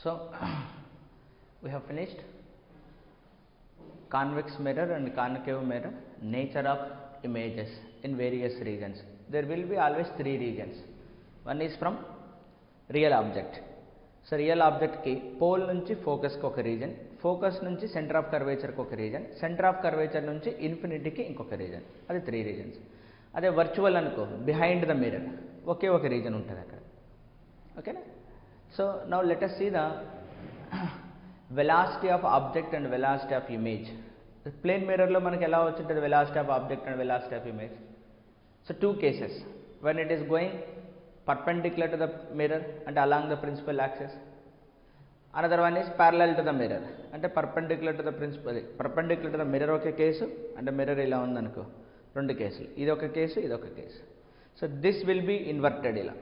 So we have finished convex mirror and concave mirror, nature of images in various regions. There will be always three regions. One is from real object. So real object ki pole nunchi focus ki oka region, focus nunchi center of curvature ki oka region, center of curvature nunchi infinity ki inkoka region. Adi three regions. Ade virtual anuko behind the mirror oke oka region untadi akkada. Okay na? So now let us see the velocity of object and velocity of image. The plane mirror lo manaki ela vachuntadi velocity of object and velocity of image. So two cases, when it is going perpendicular to the mirror and along the principal axis, another one is parallel to the mirror and perpendicular to the principal, perpendicular to the mirror oka case and the mirror ila undi anuko rendu cases, idi oka case, idi oka case. So this will be inverted ila.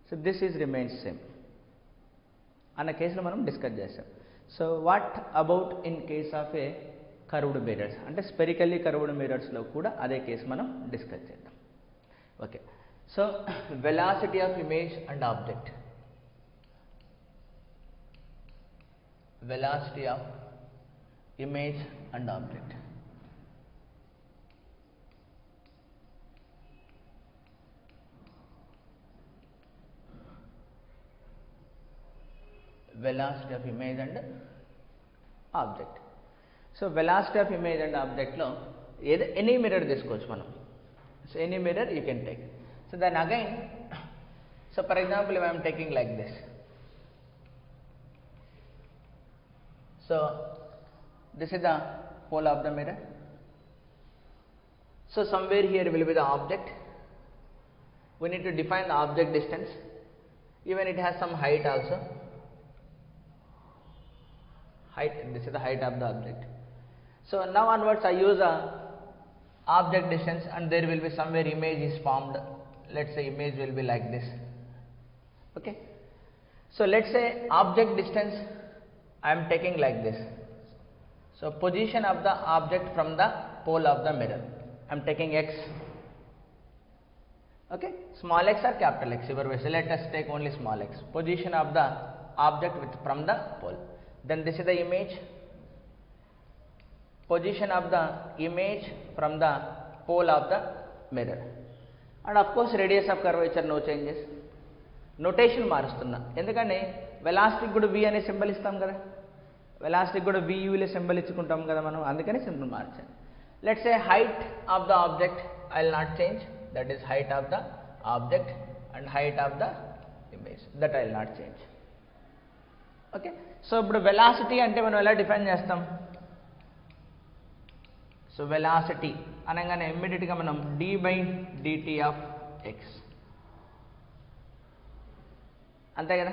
So this is remains same అన్న కేసులో మనం discuss చేసాం. So what about in case of A curved mirrors, అంటే spherically curved మిరర్స్లో కూడా అదే case మనం discuss చేద్దాం. Okay, so velocity of image and object, velocity of image and object. velocity of image and object. So velocity of image and object lo any mirror తీసుకోవచ్చు మనం. So any mirror you can take. So then again, so for example if I am taking like this, so this is the pole of the mirror. So somewhere here will be the object. We need to define the object distance, even it has some height also. Height, this is the height of the object. So now onwards I use a object distance and there will be somewhere image is formed. Let's say image will be like this. Okay, so let's say object distance I am taking like this. So position of the object from the pole of the mirror, I am taking x. Okay, small x or capital X, your wish. Let us take only small x. Position of the object from the pole. Then this is the image, position of the image from the pole of the mirror, and of course radius of curvature no changes. Notation మారుస్తున్నా ఎందుకంటే velocity కూడా v అనే symbol ఇస్తాం కదా, velocity కూడా v u లే symbol ఇచ్చుకుంటాం కదా మనం, అందుకని సింబల్ మార్చాను. Let's say height of the object I will not change, that is height of the object and height of the image, that I will not change. Okay, so ఇప్పుడు velocity అంటే మనం ఎలా define చేస్తాం? So velocity అనగానే ఇమ్మీడియట్గా మనం d/dt of x, అంతే కదా.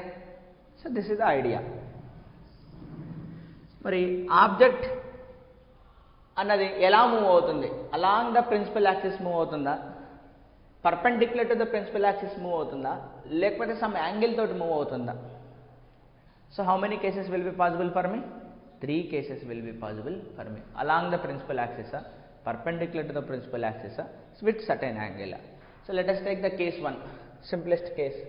So this is the idea. మరి ఆబ్జెక్ట్ అన్నది ఎలా మూవ్ అవుతుంది? Along the principal axis move అవుతుందా, perpendicular to the principal axis move అవుతుందా, లేకపోతే సమ్ యాంగిల్ తోటి మూవ్ అవుతుందా? So how many cases will be possible for me? 3 cases will be possible for me. Along the principal axis, perpendicular to the principal axis, with certain angle. So let us take the case 1, simplest case.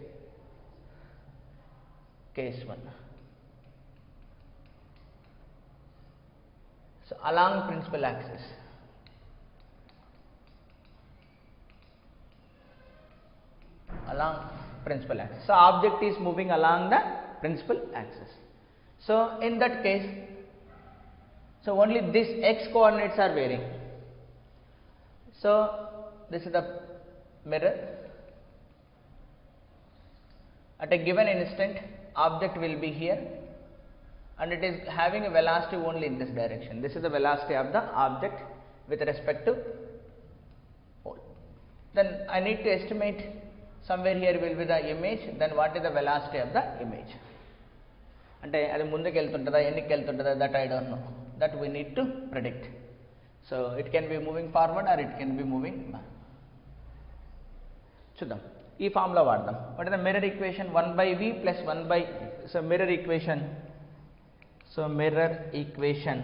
Case 1. So along principal axis, along principal axis. So object is moving along the principal axis. So in that case, so only this x coordinates are varying. So this is the mirror. At a given instant, object will be here and it is having a velocity only in this direction. This is the velocity of the object with respect to pole. Then I need to estimate, somewhere here will be the image, then what is the velocity of the image? అంటే అది ముందుకు వెళ్తుంటుందా ఎన్నికి వెళ్తుంటుందా, that I don't know, that we need to predict. So it can be moving forward or it can be moving back. చూద్దాం, ఈ formula వాడదాం. What is the mirror equation? 1/v plus 1/, so mirror equation, so mirror equation,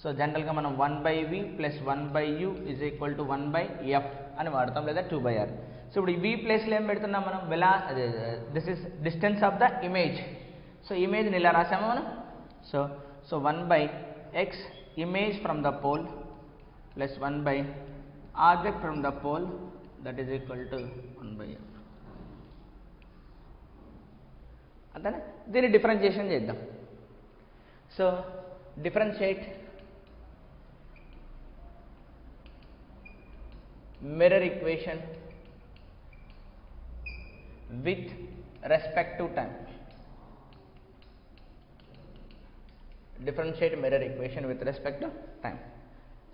so జనరల్గా మనం 1/v plus 1/u is equal to 1/f అని వాడతాం, లేదా 2/r. So ఇప్పుడు v ప్లేస్లో ఏం పెడుతున్నాం మనం this is distance of the image. So ఇమేజ్ని ఇలా రాసాము మనం. So 1/x image from the pole plus 1/object from the pole, that is equal to 1/f. అంతేనా? దీన్ని డిఫరెన్షియేషన్ చేద్దాం. So differentiate mirror equation with respect to time. Differentiate mirror equation with respect to time.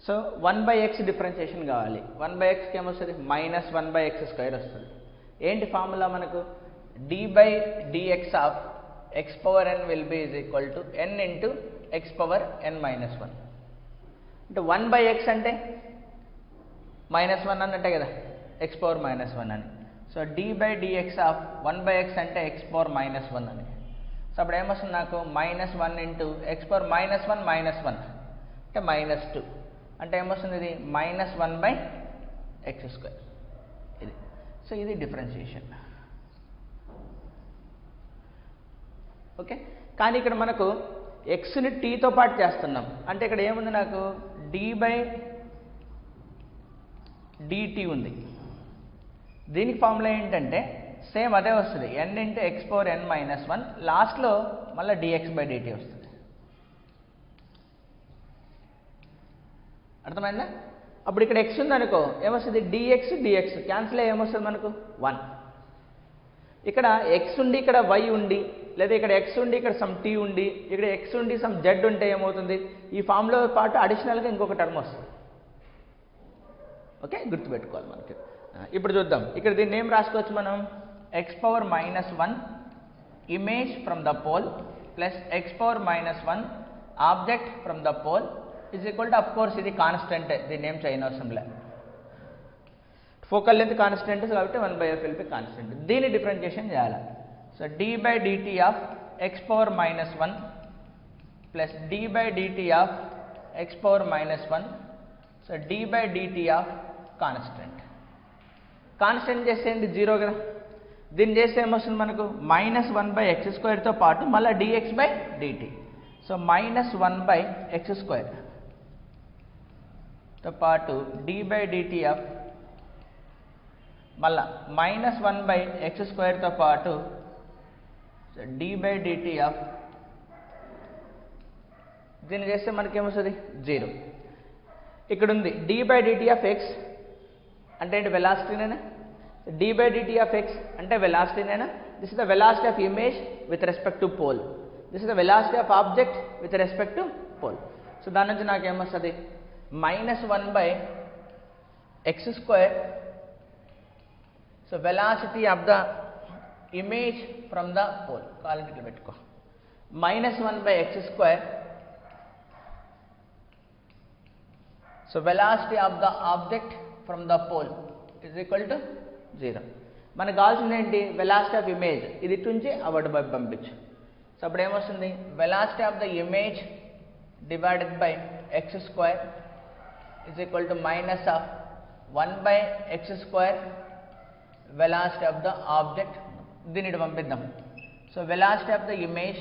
So 1/x differentiation కావాలి. 1/xకి ఏమొస్తుంది? -1/x² వస్తుంది. ఏంటి formula మనకు? d/dx of x power n will be is equal to n into x power n minus 1. అంటే 1/x అంటే -1 అన్నట్టే కదా, x power -1 అని. సో d/dx ఆఫ్ 1/x అంటే x power -1 అని. సో అప్పుడు ఏమొస్తుంది నాకు? -1 ఇంటూ x power -1 -1 అంటే -2 అంటే ఏమొస్తుంది? ఇది -1/x². ఇది. సో ఇది డిఫరెన్షియేషన్. ఓకే, కానీ ఇక్కడ మనకు ఎక్స్ని టీతో పాటు చేస్తున్నాం. అంటే ఇక్కడ ఏముంది నాకు? d/dt ఉంది. దీనికి ఫార్ములా ఏంటంటే సేమ్ అదే వస్తుంది, n into x power n minus 1, లాస్ట్లో మళ్ళీ dx/dt వస్తుంది. అర్థమైందా? అప్పుడు ఇక్కడ x ఉందనుకో ఏమొస్తుంది? dx క్యాన్సిల్ అయ్యి ఏమొస్తుంది మనకు? 1. ఇక్కడ x ఉండి ఇక్కడ y ఉండి, లేదా ఇక్కడ x ఉండి ఇక్కడ సమ్ t ఉండి, ఇక్కడ x ఉండి సమ్ z ఉంటే ఏమవుతుంది? ఈ ఫామ్లో పాటు అడిషనల్గా ఇంకొక టర్మ్ వస్తుంది. ఓకే, గుర్తుపెట్టుకోవాలి మనకి. ఇప్పుడు చూద్దాం. ఇక్కడ దీన్ని ఏం రాసుకోవచ్చు మనం? x power -1 image from the pole plus x power -1 object from the pole is equal to, of course ఇది కాన్స్టెంటే, దీన్ని ఏం చేయనవసరం లే, ఫోకల్ లెంత్ కాన్స్టెంట్ కాబట్టి 1/f విల్ బి కాన్స్టెంట్. దీన్ని డిఫరెన్షియేషన్ చేయాలి. So d/dt of x power -1 plus d/dt of x power -1. So d/dt of constant. Constant చేస్తే ఏంటి? 0 కదా. దీన్ని చేస్తే ఏమొస్తుంది మనకు? -1/x² పాటు మళ్ళీ dx/dt. సో -1/x² పాటు d/dt ఆఫ్ మళ్ళా -1/x² పాటు d/dt ఆఫ్, దీన్ని చేస్తే మనకేమొస్తుంది? 0. ఇక్కడ ఉంది d/dt ఆఫ్ x అంటే ఏంటి? వెలాసిటీనేనా? d/dt ఆఫ్ x అంటే వెలాసిటీనేనా? This is the velocity of image with respect to pole. This is the velocity of object with respect to pole. So దాని నుంచి నాకేమొస్తుంది? -1/x². So velocity of the image from the pole, కావాలంటే ఇట్లా పెట్టుకో, -1/x². So velocity of the object from the pole is equal to 0. మనకు కావాల్సింది ఏంటి? Velocity of image. ఇది ఇటు నుంచి అవార్డు వైపు పంపించు. సో అప్పుడు ఏమొస్తుంది? Velocity of the image divided by x² is equal to -1/x² velocity of the object. దీన్ని ఇటు పంపిద్దాం. So velocity of the image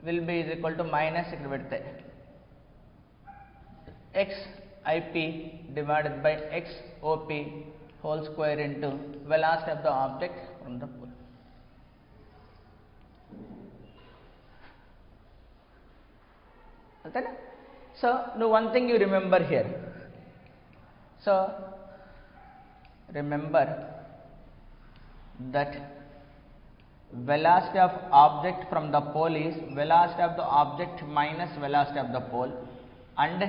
will be is equal to minus, ఇక్కడ పెడితే xip divided by xop whole square into velocity of the object from the pole. Okay? So now one thing you remember here. So remember that velocity of object from the pole is velocity of the object minus velocity of the pole, and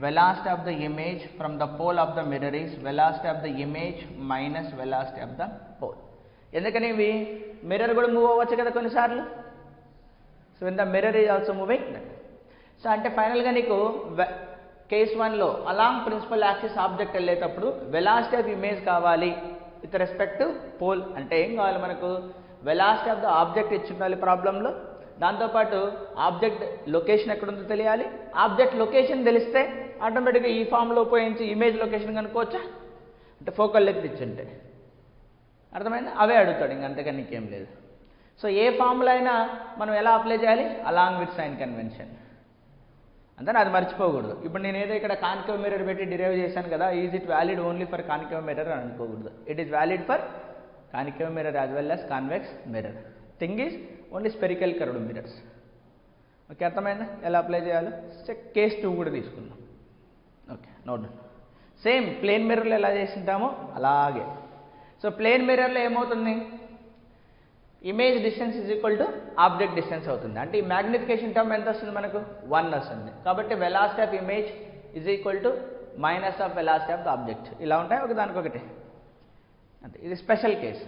velocity of the image from the pole of the mirror is velocity of the image minus velocity of the pole. ఎందుకని ఇవి mirror కూడా move అవ్వచ్చు కదా కొన్నిసార్లు. So in the mirror is also moving. So అంటే ఫైనల్గా నీకు case 1లో అలాంగ్ ప్రిన్సిపల్ యాక్సిస్ ఆబ్జెక్ట్ వెళ్ళేటప్పుడు వెలాసిటీ ఆఫ్ ఇమేజ్ కావాలి విత్ రెస్పెక్ట్ టు పోల్. అంటే ఏం కావాలి మనకు? వెలాసిటీ ఆఫ్ ద ఆబ్జెక్ట్ ఇచ్చి ఉండాలి ప్రాబ్లంలో, దాంతోపాటు ఆబ్జెక్ట్ లొకేషన్ ఎక్కడుందో తెలియాలి. ఆబ్జెక్ట్ లొకేషన్ తెలిస్తే ఆటోమేటిక్గా ఈ ఫామ్లో ఉపయోగించి ఇమేజ్ లొకేషన్ కనుక్కోవచ్చా? అంటే ఫోకల్ లెంత్ ఇచ్చింటే అర్థమైందా? అవే అడుగుతాడు, ఇంక అంతకన్నా నీకేం లేదు. సో ఏ ఫార్ములా అయినా మనం ఎలా అప్లై చేయాలి? Along with sign convention. అంతే, అది మర్చిపోకూడదు. ఇప్పుడు నేను ఏదో ఇక్కడ కాన్కేవ్ మిర్రర్ పెట్టి డిరైవ్ చేశాను కదా, is it valid only for concave mirror అని అనుకోకూడదు. It is valid for concave mirror as well as convex mirror. Thing is only spherical curved mirrors. Okay, అర్థమైందా ఎలా అప్లై చేయాలో? కేస్ 2 కూడా తీసుకుందాం. Okay, note. సేమ్ ప్లేన్ మిర్రర్లో ఎలా చేసింటామో అలాగే. సో ప్లేన్ మిర్రర్లో ఏమవుతుంది? Image distance is equal to object distance అవుతుంది. అంటే ఈ మ్యాగ్నిఫికేషన్ టర్మ్ ఎంత వస్తుంది మనకు? 1 వస్తుంది. కాబట్టి velocity of image is equal to minus of velocity of the object. ఇలా ఉంటాయి ఒకదానికొకటి. అంతే, ఇది స్పెషల్ కేసు.